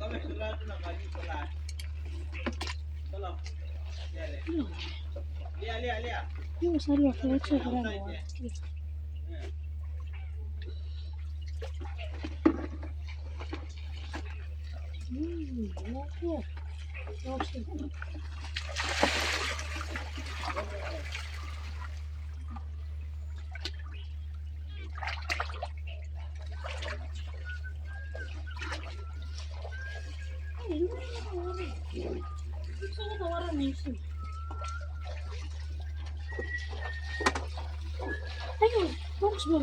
kami sarado na kami pala. Tolong. Lihat. Yung sarili ko ito grano. Okay. Okay. Gusto ko tawaran na yun. Ayun, box mo.